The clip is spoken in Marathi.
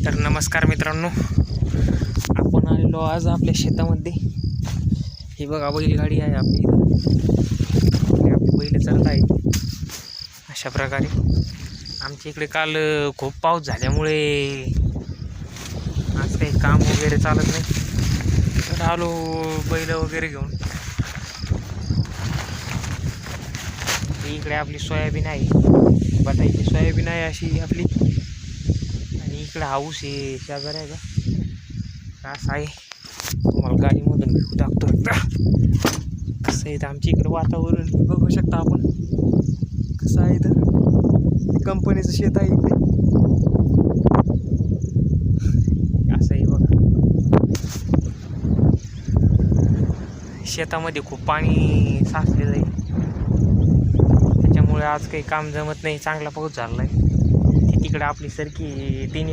तर नमस्कार मित्रांनो, आपण आलेलो आज आपल्या शेतामध्ये. ही बघा बैलगाडी आहे आपली इथं, आपली बैल चालत आहे अशा प्रकारे. आमच्या इकडे काल खूप पाऊस झाल्यामुळे आज काही काम वगैरे चालत नाही, तर आलो बैल वगैरे घेऊन. इकडे आपली सोयाबीन आहे, बटाईची सोयाबीन आहे अशी आपली. आणि इकडे हाऊस आहे शेजार आहे का असं आहे. तुम्हाला गाडीमधून घेऊ टाकतो एकदा. कसं आहे तर आमच्या इकडे वातावरण बघू शकता आपण कसं आहे. तर कंपनीचं शेत आहे इकडे असं आहे बघा. शेतामध्ये खूप पाणी साचलेलं आहे, त्याच्यामुळे आज काही काम जमत नाही. चांगला पाऊस झाला आहे. तिकडे आपली सरकी 3